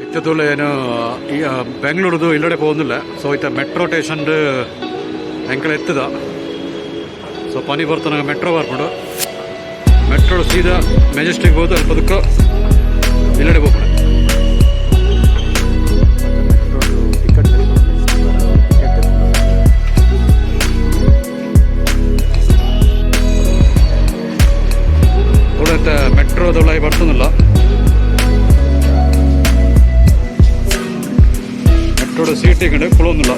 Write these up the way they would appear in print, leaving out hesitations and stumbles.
ಇತ್ತದೊಲೆ ಏನು ಬೆಂಗಳೂರದು ಇಲ್ಲಡೆ പോകുന്നിಲ್ಲ. ಸೊ ಇತ್ತ ಮೆಟ್ರೋ ಸ್ಟೇಷನ್ದು ಎಂಕಲ್ ಎತ್ತದ. ಸೊ ಪನಿ ಬರ್ತಾನೆ ಮೆಟ್ರೋ ಬರ್ಕೊಂಡು ಮೆಟ್ರೋ ಸೀದಾ ಮೆಜೆಸ್ಟಿಕ್ ಹೋದು ಅಲ್ಪದಕ್ಕೆ ಇಲ್ಲಡೆ ಹೋಗ್ಬಿಡ. ಮೆಟ್ರೋದೊಳಗೆ ಬರ್ತಾನಲ್ಲ, ಮೆಟ್ರೋದ ಸೀಟ್ ಕಡೆ ಕೊಳೋದಿಲ್ಲ.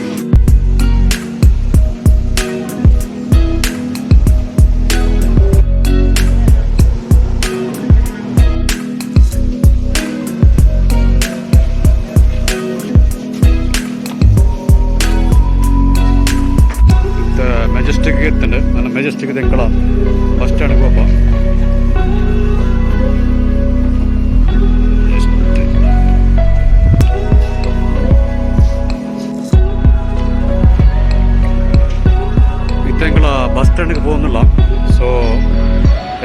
ಮೆಜೆಸ್ಟಿಕ್ ಎತ್ತಂಡು ನನ್ನ ಮೆಜೆಸ್ಟಿಕ್ ಎಂಕಳ ಬಸ್ ಸ್ಟ್ಯಾಂಡ್ಗೆ ಹೋಗ. ಎಂಕಳ ಬಸ್ ಸ್ಟ್ಯಾಂಡ್ಗೆ പോകുന്നില്ല. ಸೊ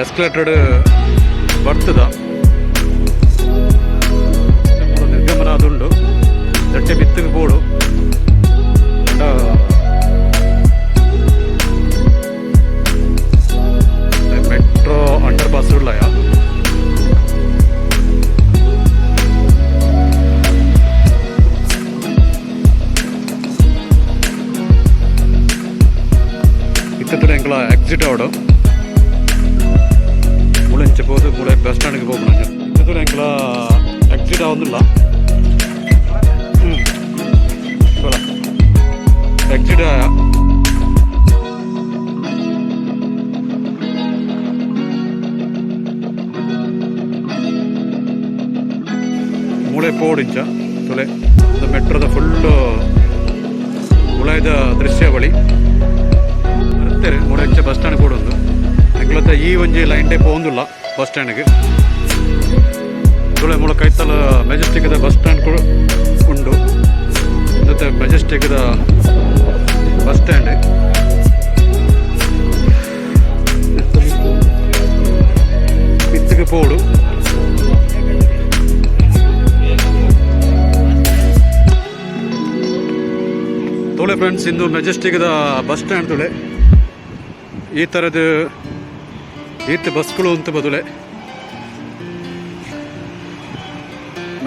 ಎಸ್ಕಲೇಟರ್ ಬರ್ತದ ನಿರ್ಗಮನ ಅದುಂಡು ದಟ್ಟೆ ಬಿತ್ತಿಗೆ ಬೋಡು ಮೆಟ್ರೋ ಅಂಡರ್ ಪಾಸ್ ಉಳ್ಳಯ. ಇತ್ತತ್ರ ಎಂಕಲ ಎಕ್ಸಿಟ್ ಆವಡು ಮುಳೆಂಚೆ ಹೋದು ಮುಳೆ ಬಸ್ ಸ್ಟ್ಯಾಂಡ್ಗೆ ಹೋಗೋಣ. ಇತ್ತತ್ರ ಎಂಕಲ ಎಕ್ಸಿಟ್ ಆಗೋದಿಲ್ಲ. ಎಕ್ಸಿಟ್ ಆಯ ಮೂಳೆ ಪೋಡಿಂಚ ತುಲೆ ಮೆಟ್ರೋದ ಫುಲ್ಲು ಮುಳೆದ ದೃಶ್ಯಾವಳಿ ಬರ್ತೇನೆ. ಮೂಳೆಂಚ ಬಸ್ ಸ್ಟ್ಯಾಂಡ್ ಕೊಡೊಂದು ಎಂಕ್ಲತ್ತ ಈ ಒಂಜಿ ಲೈನ್ ಟೈಪ್ ಹೋಗುದಿಲ್ಲ ಬಸ್ ಸ್ಟ್ಯಾಂಡ್ಗೆ. ತುಳೆ ಮೂಲ ಕೈತಲ ಮೆಜೆಸ್ಟಿಕ್ದ ಬಸ್ ಸ್ಟ್ಯಾಂಡ್ ಕೂಡ ಉಂಡು. ಮತ್ತೆ ಮೆಜೆಸ್ಟಿಕ್ದ ಬಸ್ ಸ್ಟ್ಯಾಂಡ್ ಇತ್ತಿಗೆ ಪೋಡು. ತೊಳೆ ಫ್ರೆಂಡ್ಸ್, ಇಂದು ಮೆಜೆಸ್ಟಿಕ್ದ ಬಸ್ ಸ್ಟ್ಯಾಂಡ್ ತುಳೆ ಈ ಥರದ್ದು ಈತ ಬಸ್ಗಳು ಅಂತ ಬದುಲೆ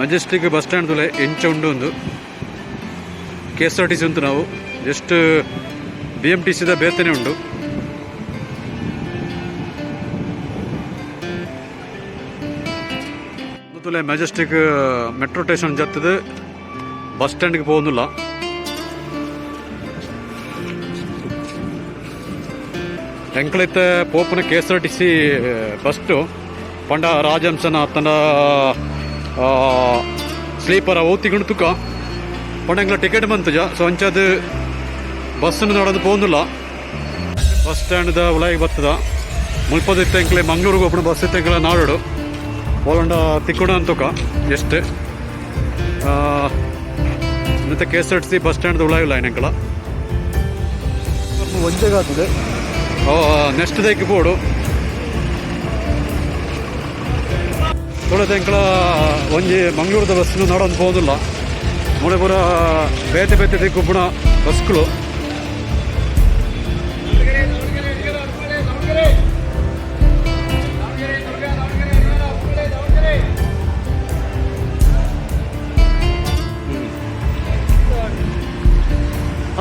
ಮೆಜೆಸ್ಟಿಕ್ ಬಸ್ ಸ್ಟ್ಯಾಂಡ್ ತುಳೆ ಎಂಚ ಉಂಡು. ಒಂದು KSRTC ಉಂಟು. ನಾವು ಜಸ್ಟ್ BMTCದ ಬೇತನೆ ಉಂಡು. ತುಲೆ ಮೆಜೆಸ್ಟಿಕ್ ಮೆಟ್ರೋ ಸ್ಟೇಷನ್ ಜತ್ತದು ಬಸ್ ಸ್ಟ್ಯಾಂಡ್ಗೆ പോകുന്നിಲ್ಲ. ಎಂಕ್ಲೈತೆ ಪೋಪನ KSRTC ಬಸ್ಟು ಪಂಡ ರಾಜಹಂಸನ ತನ್ನ ಸ್ಲೀಪರ್ ಓತಿಕೊಂಡು ತುಕ ಪಂಡ ಎಂಕ್ಲ ಟಿಕೆಟ್ ಬಂತುಜ. ಸೊ ಅಂಚದು ಬಸ್ಸನ್ನು ನೋಡೋದು പോകുന്നിಲ್ಲ. ಬಸ್ ಸ್ಟ್ಯಾಂಡ್ದ ಒಳಗೆ ಬರ್ತದ ಮುಲ್ಪದಿತ್ತ ಎಂಕ್ಲೆ ಮಂಗ್ಳೂರಿಗೆ ಹೋಗ್ಬಿಡು ಬಸ್ ಇತ್ತ ಎಂಕ್ಲ ನಾಡೋಡು ಹೋಗೊಂಡ ತಿಕ್ಕೋಣ ಅಂತುಕ ಎಷ್ಟು ಮತ್ತೆ KSRTC ಬಸ್ ಸ್ಟ್ಯಾಂಡ್ದ ಒಳಗಿಲ್ಲ ಎಂಕ್ಲ ಒಂಜಾಗ್ತದೆ. ನೆಕ್ಸ್ಟ್ ದೈಕ್ ಬೋಡು ತೊಳೆದ ಎಂಕ್ಲ ಒಂಜಿ ಮಂಗ್ಳೂರದ ಬಸ್ನು ನೋಡೋದು പോകുന്നിಲ್ಲ. ಮೂಳೆ ಪೂರ ಬೇತೆ ಬೇತೆ ದಿಕ್ಕುಬ್ಬಣ ಬಸ್ಗಳು.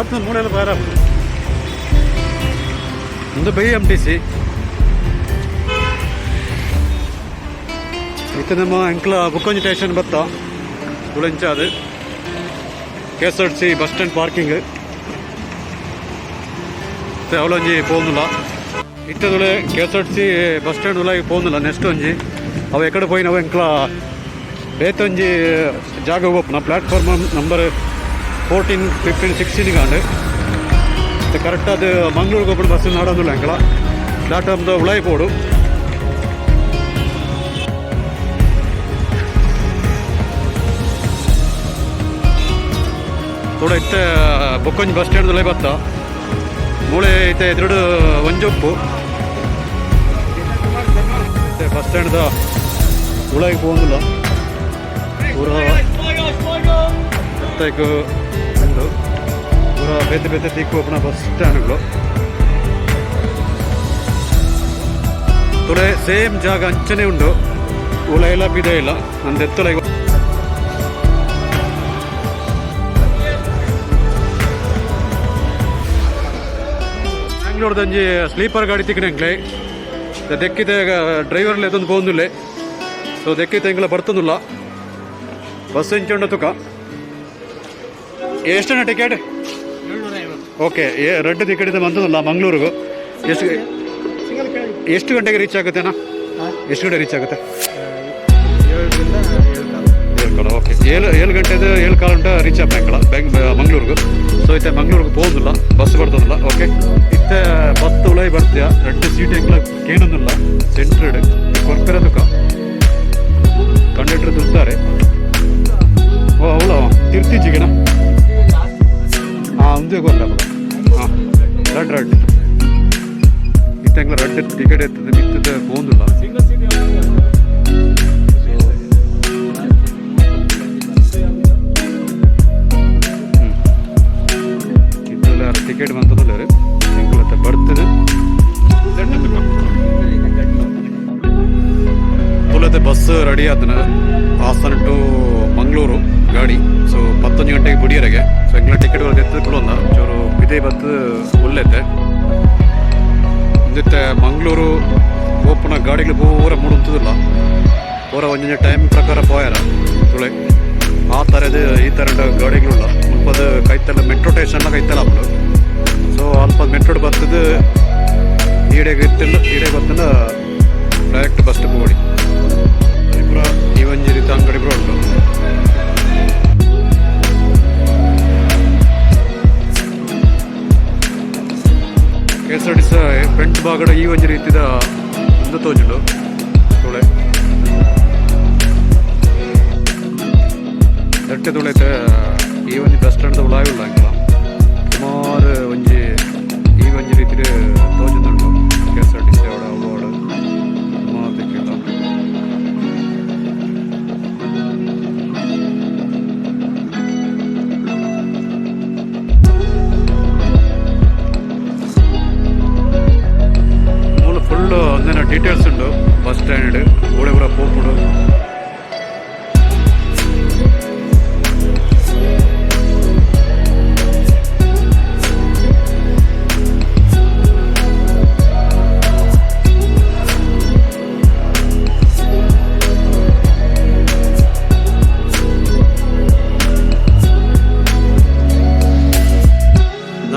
ಅದು ಮೂಳೆಲ್ಲ ಬೇರೆ ಒಂದು BMTC ಇತ್ತು. ನಮ್ಮ ಎಂಕ್ಲ ಬುಕ್ಕೊಂಜಿ ಸ್ಟೇಷನ್ ಬತ್ತ ತುಳೆಂಚ ಅದು KSRTC ಬಸ್ ಸ್ಟ್ಯಾಂಡ್ ಪಾರ್ಕಿಂಗ್ ಅವಳೊಂಜಿ പോകുന്നിಲ್ಲ. ಇತ್ತದುಳೆ KSRTC ಬಸ್ ಸ್ಟ್ಯಾಂಡ್ ಉಲಾಗಿ പോകുന്നിಲ್ಲ. ನೆಕ್ಸ್ಟ್ ಒಂಜಿ ಅವು ಎಕಡೆ ಪೋಯಿ ನಾವು ಎಂಕ್ಲ ಬೇತೊಂಜಿ ಜಾಗ ಹೋಗೋಣ ಪ್ಲಾಟ್ಫಾರ್ಮ್ ನಂಬರ್ 14, 15, 16 ಕಾಂಡು ಕರೆಕ್ಟ್ ಅದು ಮಂಗ್ಳೂರಿಗೆ ಹೋಗ್ಬಿಟ್ಟು ಬಸ್ ನೋಡೋದಿಲ್ಲ ಎಂಕ್ಲ ಪ್ಲಾಟ್ಫಾರ್ಮ್ದ ಉಳಾಯಿ ಪೋಡು. ಥೋಡ ಇತ್ತೆ ಬೊಕ್ಕೊಂಜಿ ಬಸ್ ಸ್ಟ್ಯಾಂಡ್ದಲ್ಲೇ ಬತ್ತ ಮೂಳೆ ಐತೆ ಎದುರು ಒಂಜೊಪ್ಪು ಬಸ್ ಸ್ಟ್ಯಾಂಡ್ದ ಉಳಾಗಿ പോകുന്നിಲ್ಲ. ಪೂರ ಬತ್ತೈಕು ಉಂಡು ಪೂರ ಬೇತೆ ಬೇತೆ ತಿಕ್ಕು ಓಪನ ಬಸ್ ಸ್ಟ್ಯಾಂಡ್ಗಳು ತುಳೆ ಸೇಮ್ ಜಾಗ ಅಂಚನೆ ಉಂಡು ಉಲ ಎಲ್ಲ ಬಿದೆ ಇಲ್ಲ ನಂದು ಎತ್ತಲ ಬ್ಯಾಂಗ್ಳೂರ್ದಂಜಿ ಸ್ಲೀಪರ್ ಗಾಡಿ ತಿಕ್ಕಣಂಕ್ಲೆ ದೆಕ್ಕಿತೆ ಡ್ರೈವರ್ಲೆ ಅದೊಂದು ಪೋಂದುಲ್ಲೆ ಸೊ ದೆಕ್ಕಿತೆ ಎಂಗ್ಲ ಬರ್ತಂದುಲ್ಲ ಬಸ್ ಎಂಚುಂಡ ತುಕ ಎಷ್ಟನ ಟಿಕೆಟ್ ಓಕೆ ರೆಡ್ ಟಿಕೆಟ್ ಬಂತದಲ್ಲ ಮಂಗಳೂರಿಗೂ ಎಷ್ಟು ಗಂಟೆಗೆ ರೀಚ್ ಆಗುತ್ತೆನಾ ಎಷ್ಟು ಗಂಟೆ ರೀಚ್ ಆಗುತ್ತೆ 7 ಓಕೆ 7 ಗಂಟೆದು 7 ಕಾಲು ಗಂಟೆ ರೀಚ್ ಆಗ್ಬೇಕಲ್ಲ ಮಂಗಳೂರಿಗೂ ಸೊ ಇತ್ತೆ ಮಂಗಳೂರಿಗೆ ಹೋಗುದಿಲ್ಲ ಬಸ್ ಬರ್ತದಲ್ಲ ಓಕೆ ಇತ್ತೆ ಬಸ್ ಉಳೈ ಬರ್ತೀಯ ರೆಡ್ ಸೀಟ್ ಎಂಗ್ಲ ಕೇಳೋದಿಲ್ಲ ಸೆಂಟ್ರಡ್ ಕೊರ್ಪಿರೋದಕ್ಕ ಕಂಡಕ್ಟರ್ ದುಡ್ತಾರೆ ಓ ಅವಳ ತಿರ್ತಿಜಿಗೆನಾ ಹಾಂ ಒಂದೇ ಗೊತ್ತಲ್ಲ ಹಾಂ ರೆಡ್ ಇತ್ತಂಗ್ಲ ರೆಡ್ ಟಿಕೆಟ್ ಎತ್ತದ ಮಿತ್ತದ ಹೋಗುದಿಲ್ಲ ಟಿಕೆಟ್ ಬಂತದಲ್ಲ ರೀ ಎಂಗ್ಲತ್ತ ಬರ್ತದೆ ತುಲತೆ ಬಸ್ ರೆಡಿ ಆದನ ಹಾಸನ ಟು ಮಂಗಳೂರು ಗಾಡಿ ಸೊ 11 ಗಂಟೆಗೆ ಬುಡಿಯರೆಗೆ ಸೊ ಎಂಗ್ಲ ಟಿಕೆಟ್ ಎತ್ತದ ಕೊಡೋಲ್ಲ ಚೂರು ಬಿದೆ ಬತ್ತು ಒಳ್ಳೆತೆ ಇಂದಿತ್ತೆ ಮಂಗಳೂರು ಓಪನ ಗಾಡಿಗಳು ಪೂರ ಮೂಡುಂತದಿಲ್ಲ ಪೂರ ಒಂದಿನ ಟೈಮ್ ಪ್ರಕಾರ ಪೋಯಾರ ತುಳೆ ಆ ಥರದ್ದು ಈ ಥರ ಗಾಡಿಗಳುಲ್ಲ ಮುಲ್ಪದ ಕೈತಲ್ಲ ಮೆಟ್ರೋ ಸ್ಟೇಷನ್ಲ ಕೈತಲ್ಲ ಅಪ್ಪಳು ಸೊ ಅಲ್ಪ ಮೆಟ್ರೋಡ್ ಬರ್ತದ ಈಡೆಗೆ ಇತ್ತಿಲ್ಲ ಈಡೆಗೆ ಬರ್ತಲ್ಲ ಡೈರೆಕ್ಟ್ ಬಸ್ ಹೋಗಿ ಇಬ್ಬರ ಈ ಒಂಜಿ ರೀತಿ ಅಂಗಡಿ ಇಬ್ಬರು ಉಂಟು KSRTC ಫ್ರಂಟ್ ಭಾಗದ ಈ ಒಂಜಿ ರೀತಿದ ಒಂದು ತೋಜುಂಡು ತುಳೆ ದಟ್ಟೆ ತುಳೆತೆ ಈ ಒಂಜಿ ಬಸ್ ಸ್ಟ್ಯಾಂಡ್ ಉಳಾಯಿಲ್ಲ ಅಂಕಲ ಸುಮಾರು ಒಂಜಿ ಈ ಒಂಜಿ ರೀತಿ ತೋಜುಂದುಂಡು KSRTC ಅವಡ ಅವಾರ್ಡ್ ಸುಮಾರು ದಿಕ್ಕಿಲ್ಲ ಫುಲ್ ಒಂದೇನ ಡೀಟೇಲ್ಸ್ ಉಂಡು ಬಸ್ ಸ್ಟ್ಯಾಂಡ್ ಓಡೆಪುರ ಪೋಪುಡು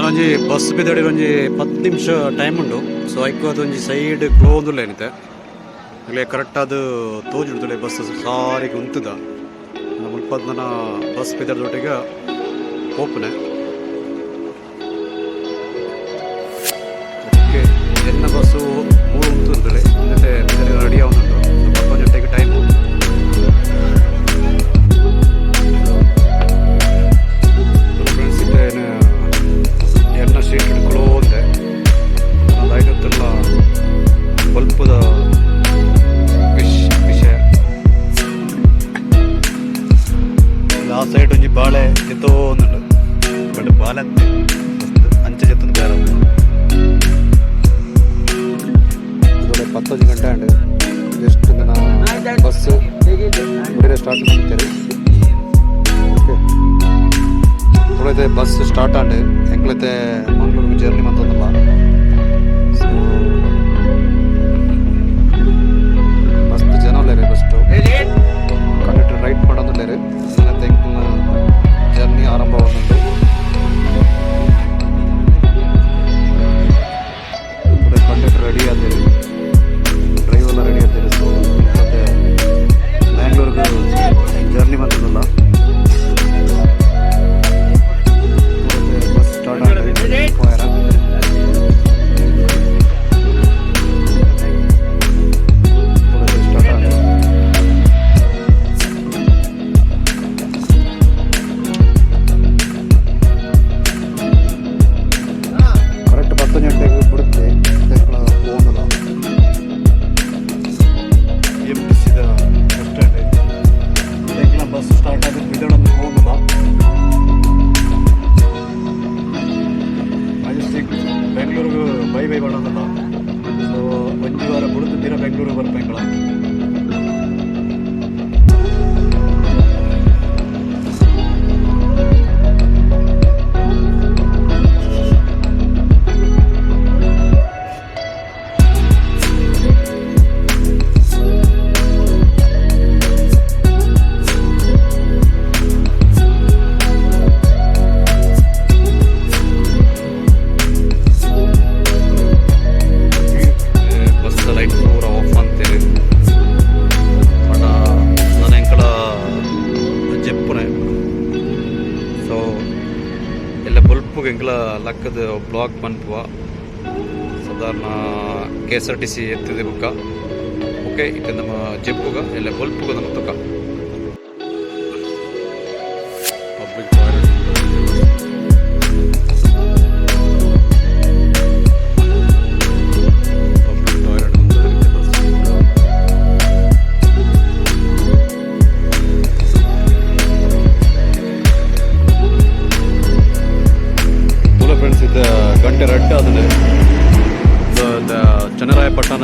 ಒಂಜಿ ಬಸ್ ಬಿದಡಿ ಒಂಜಿ 10 ನಿಮಿಷ ಟೈಮ್ ಉಂಡು ಸೊ ಐಕು ಅದೊಂಜಿ ಸೈಡ್ ಕ್ಲೋಂದುಲ್ಲ ಏನಿದೆ ಅಲ್ಲಿ ಕರೆಕ್ಟ್ ಅದು ತೋಜುಡ್ತಡೆ ಬಸ್ ಸಾರಿಗೆ ಉಂತದ ಮುಲ್ಪದ ಬಸ್ ಬಿದಡದೊಟ್ಟಿಗೆ ಓಪನೆ ಓಕೆ ಎನ್ನ ಬಸ್ಸು 3 ಉಂತುಂತಡೆ ಮತ್ತೆ ಬಿದಡಿ ರೆಡಿ ಆಗುന്നുണ്ട് 10 ಗಂಟೆಗೆ ಟೈಮು ಫ್ರೆಂಡ್ಸ್ ಇದ್ದೇನೆ ಎಲ್ಲ ಸೀಟ್ ಹಿಡ್ಕೊಳ್ಳೋದೆ ಅದಾಗತ್ತೆಲ್ಲ ಸ್ವಲ್ಪದ ವಿಷಯ ಆ ಸೈಡ್ ಒಂಜಿ ಬಾಳೆ ಎತ್ತೋಂದುಂಡು ಬಟ್ ಬಾಳೆ ಅಂಚೆ ಜೆತ್ತೊಂದು ಬೇರೆ ಇದೊಳ್ಳೆ 15 ಗಂಟೆ ಅಂಡ್ ಜಸ್ಟ್ ಬಸ್ ಬೇರೆ ಸ್ಟಾರ್ಟ್ ಮಾಡ್ತಾರೆ ಓಕೆ ತುಳೈತೆ ಬಸ್ ಸ್ಟಾರ್ಟ್ ಆಂಡ್ ಎಂಕ್ಲೈತೆ ಮಂಗಳೂರಿಗೆ ಜರ್ನಿ ಮಂತಂದಲ್ಲ ಸೊ ಮಸ್ತ್ ಜನ ಉಳ್ಳೇರಿ ಬಸ್ಟು ಕಂಡಕ್ಟರ್ ರೈಟ್ ಮಾಡೋದಿಲ್ಲೇರಿ ಮತ್ತೆ ಜರ್ನಿ ಆರಂಭ ಆಗುന്നുണ്ട് ಕಂಡಕ್ಟರ್ ರೆಡಿ ಆದ್ರಿ ಡ್ರೈವರ್ ಎಲ್ಲ ರೆಡಿ ಆದ್ರಿ ಸೊ ಮತ್ತೆ ಬ್ಯಾಂಗ್ಳೂರ್ಗೆ ಜರ್ನಿ ಮಂತಂದಲ್ಲ ಬಸ್ ಸ್ಟಾರ್ಟ್ ಆದ್ರೆ ಬಿದಡೊಂದು ಹೋಗುದ ಬೈ ಮಾಡೋದಲ್ಲ. ಸೊ ಒಂದು ವಾರ ಬಿಡುದು ತೀರಾ ಬೆಂಗಳೂರಿಗೆ ಬರ್ಬೇಕಲ್ಲ. ಎಂಕ್ಲ ಲಕ್ಕದ ಬ್ಲಾಕ್ ಬಂದ್ವ ಸಾಧಾರಣ KSRTC ಎತ್ತಿದೆ ಬುಕ್ಕ. ಓಕೆ, ಈಗ ನಮ್ಮ ಜೆಪ್ಪುಗ ಎಲ್ಲ ಬಲ್ಪುಗ ನಮ್ಮ ತುಕ ಪಬ್ಲಿಕ್ ಟಾಯ್ಲೆಟ್ ಗಂಟೆ ರೆಡ್ ಆದ್ರೆ ಚನ್ನರಾಯಪಟ್ಟಣ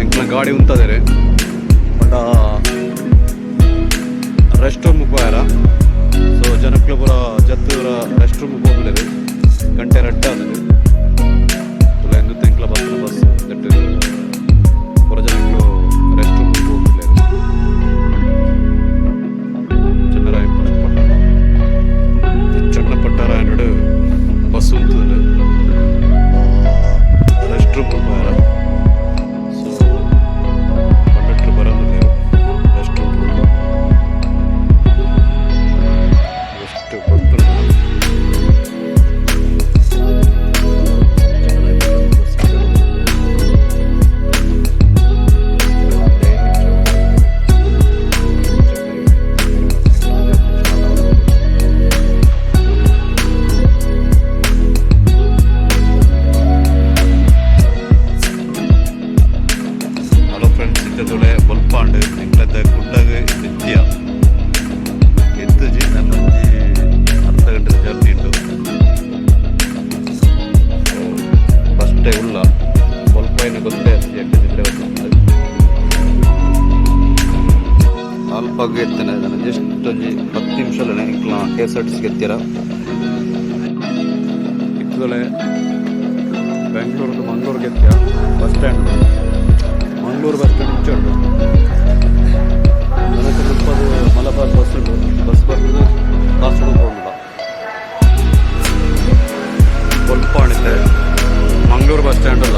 ಎಂಕ್ಲ ಗಾಡಿ ಉಂಟದೆ ಬಟ್ ರೆಸ್ಟ್ ರೂಮ್ ಹೋಗ್ಯಾರ. ಸೊ ಜನಕ್ಲು ಪೂರ ಜತ್ತೂರ ರೆಸ್ಟ್ ರೂಮ್ ಹೋಗ್ಬಿಟ್ಟಿದೆ. ಗಂಟೆ ರೆಡ್ ಆದ್ರೆ ತುಲ ಎಂದು ತೆಂಕ್ಲ ಬಸ್ ದಟ್ ಪೂರ ಜನಕ್ಲು ರೆಸ್ಟ್ ರೂಮ್ ಹೋಗ್ಬಿಟ್ಟಿದೆ. ಚನ್ನಪಟ್ಟಣ ಎರಡು ಬಸ್ ಉಂಟದೆ ರೆಸ್ಟ್ ರೂಮ್ ಹೋಗ್ಯಾರ. ಸೊ ಕಂಡಕ್ಟರ್ ಬರೋದಿಲ್ಲ ರೆಸ್ಟ್ ರೂಮ್ ಎಷ್ಟು ಬರ್ತಾರೆ. ತುಳೆ ಬಲ್ಪಾಂಡು ಎಂಕ್ಲದ ಗುಡ್ಡಾಗ ನಿತ್ಯ ಎತ್ತುಜಿ ನನ್ನೊಂಜಿ ಅರ್ಧ ಗಂಟೆ ಜರ್ನಿ ಉಂಟು. ಫಸ್ಟೇ ಉಲ್ಲ ಬಲ್ಪಾಯಿನ ಗೊತ್ತೇ ಎಟ್ಟಿದ್ರೆ ಅಲ್ಪಾಗ ಎತ್ತೇನೆ ನಾನು ಜಸ್ಟ್ ಒಂಜಿ 10 ನಿಮಿಷಲ್ಲೇ ಎಂಕ್ಲ KSRTC ಎತ್ತೀರ. ಇತ್ತದೊಳೆ ಬೆಂಗಳೂರು ಮಂಗಳೂರಿಗೆ ಎತ್ತಿಯ bus stand Mangaluru bus stand ಮುಂಚೆ ಉಂಟು. ನನಗೆ ಮುಪ್ಪದು ಮಲಬಾರ್ ಬಸ್ ಉಂಟು. ಬಸ್ ಬರ್ತದೆ ಕಾಸರಗೋಡು ಹೋಗಿಲ್ಲ ಬಲ್ಪಾಣಿದೆ ಮಂಗಳೂರು ಬಸ್ ಸ್ಟ್ಯಾಂಡ್ ಅಲ್ಲ.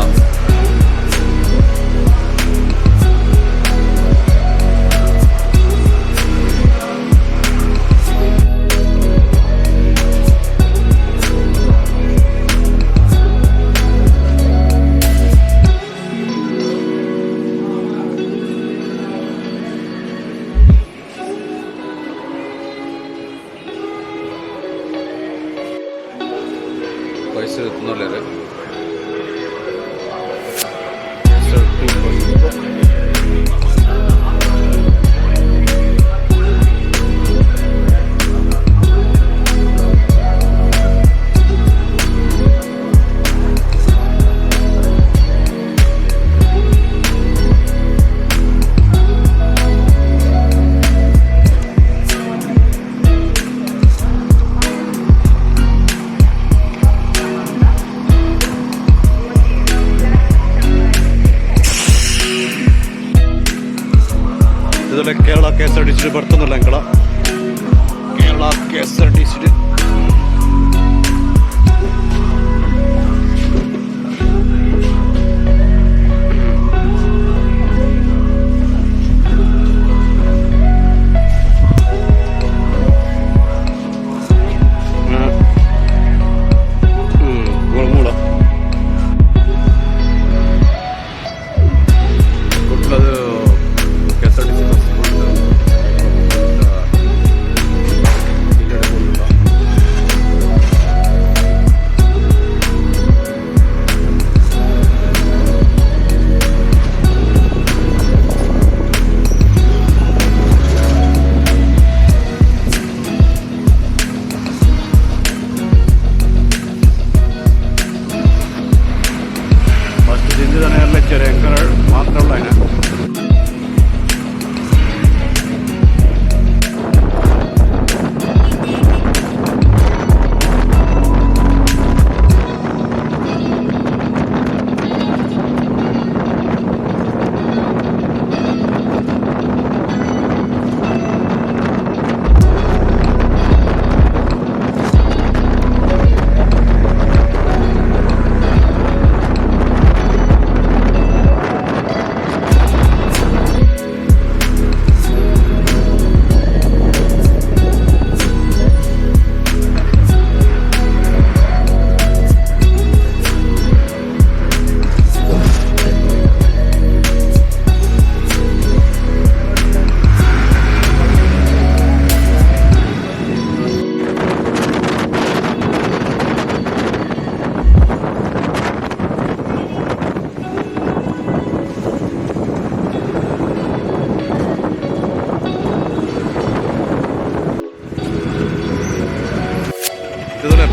വയസ്സ് എത്തുന്നല്ലേ ಇದರಲ್ಲಿ ಕೇರಳ KSRTC ಬರ್ತದಲ್ಲ ಅಂಕಳ ಕೇರಳ KSRTC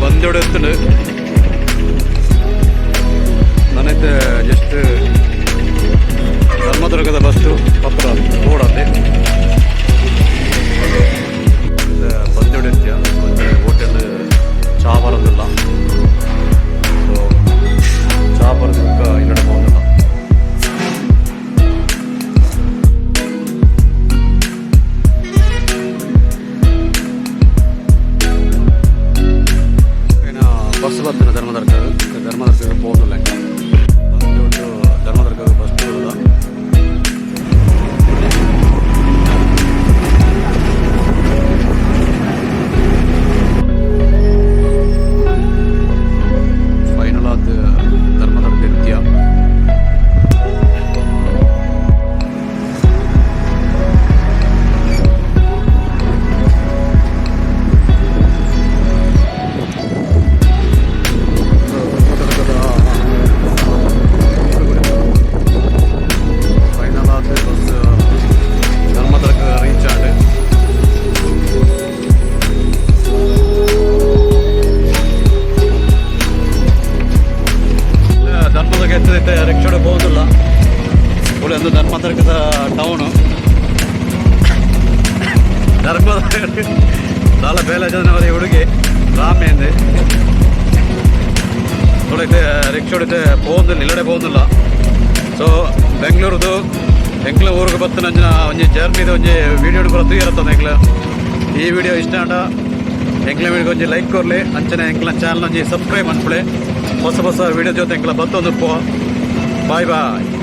ಬಂದೋಡೆ ಎತ್ತುಂಡು ನಾನೈತೆ ಜಸ್ಟ್ ಧರ್ಮದುರ್ಗದ ಬಸ್ಸು ಪತ್ರ ಓಡತ್ತೆ ಬಂದೋಡೆ ಎತ್ತಿಯ ಹೋಟೆಲ್ ಚಾ ಬರೋದಿಲ್ಲ ಸೊ ಚಾ ಬರೋದಕ್ಕೆ ಇಲ್ಲಡೆ ಹೋಗೋದಿಲ್ಲ ಬಸ್ ಬರ್ತಾನೆ ಧರ್ಮದರ್ಗ ಹೋಗೋದಿಲ್ಲ ಬಂದು ಧರ್ಮದರ್ಗ ಬಸ್ ಹೋಗೋದ ಫೈನಲ್ ಆದ ಧರ್ಮದರ್ಗ ಇರ್ತೀಯ ರಿಕ್ಷಾಡೆ ಹೋಗೋದಿಲ್ಲ ಒಳ್ಳೆ ಒಂದು ಧರ್ಮದರ್ಗದ ಟೌನು ದಾಲ ಬೇಲೆ ಜನವರ ಹುಡುಗಿ ರಾಮೇಂದೆ ಒಳ್ಳೆ ರಿಕ್ಷಾಡೆ ಹೋಗೋದಿಲ್ಲ ಇಲ್ಲಡೆ ಹೋಗೋದಿಲ್ಲ ಸೊ ಬೆಂಗಳೂರದು ಎಂಕ್ಲ ಊರಿಗೆ ಬರ್ತನ ಒಂಜಿ ಜರ್ನಿದು ಒಂಜಿ ವೀಡಿಯೋ ಕೂಡ ಇರುತ್ತದೆ ಎಂಕ್ಲ ಈ ವಿಡಿಯೋ ಇಷ್ಟ ಆಟ ಎಂಕ್ಲ ವಿಡಿಯೋಗೆ ಒಂಜಿ ಲೈಕ್ ಕೊರಲಿ ಅಂಚನೆ ಎಂಕ್ಲ ಚಾನಲ್ ಒಂಜಿ ಸಬ್ಸ್ಕ್ರೈಬ್ ಅನ್ಕೊಳ್ಳಿ ಹೊಸ ಹೊಸ ವಿಡಿಯೋ ಜೊತೆ ಎಂಕ್ಲ ಬತ್ತೊಂದು ಬಾಯ್ ಬಾಯ್